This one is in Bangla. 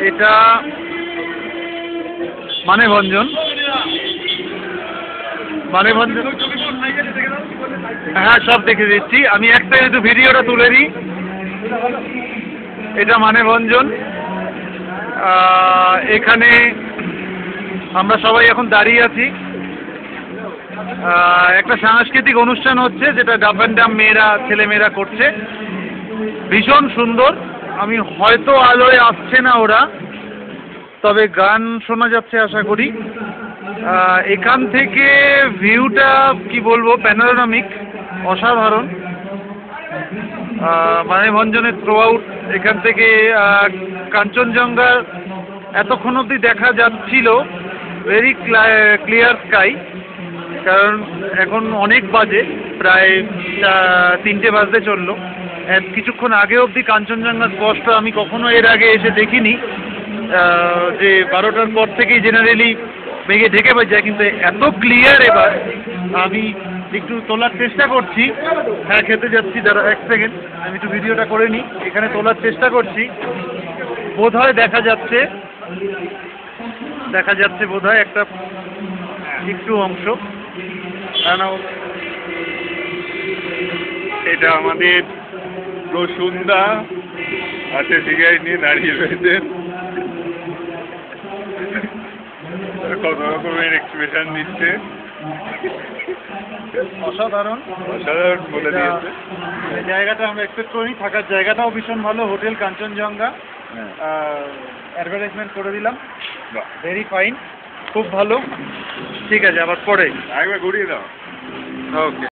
এটা মানেভঞ্জন। হ্যাঁ, সব দেখে দিচ্ছি আমি। একটা যেহেতু ভিডিওটা তুলে দিই, এটা মানেভঞ্জন। এখানে আমরা সবাই এখন দাঁড়িয়ে আছি। একটা সাংস্কৃতিক অনুষ্ঠান হচ্ছে, যেটা ডাব অ্যান্ড ডাম ছেলেমেয়েরা করছে। ভীষণ সুন্দর। আমি হয়তো আলোয় আসছে না ওরা, তবে গান শোনা যাচ্ছে আশা করি। এখান থেকে ভিউটা কি বলবো, প্যানোরামিক, অসাধারণ। মানেভঞ্জনের থ্রু আউট এখান থেকে কাঞ্চনজঙ্ঘা এতক্ষণ অবধি দেখা যাচ্ছিল, ভেরি ক্লিয়ার স্কাই। কারণ এখন অনেক বাজে, প্রায় 3টে বাজতে চললো। কিছুক্ষণ আগে অবধি কাঞ্চনজঙ্ঘা স্পষ্ট আমি কখনো এর আগে এসে দেখিনি। যে 12টার পর থেকেই জেনারেলি মেঘে ঢেকে যায়, কিন্তু এত ক্লিয়ার এবার। আমি একটু তোলার চেষ্টা করছি। হ্যাঁ, খেতে যাচ্ছি, দাঁড়া 1 সেকেন্ড, আমি একটু ভিডিওটা করে নিই। এখানে তোলার চেষ্টা করছি। বোধহয় দেখা যাচ্ছে বোধহয় একটা একটু অংশ। এটা আমাদের রসুনদা হাতে সিগারেট নিয়ে দাঁড়িয়ে রয়েছেন, কত রকমের এক্সপ্রেশন দিচ্ছে। অসাধারণ বলে দিয়েছে। জায়গাটা আমরা এক্সপেক্ট করিনি। থাকার জায়গাটাও ভীষণ ভালো, হোটেল কাঞ্চনজঙ্ঘা। অ্যাডভার্টাইজমেন্ট করে দিলাম। ভেরি ফাইন, খুব ভালো। ঠিক আছে, আবার পরে একবার ঘুরিয়ে দাও। ওকে।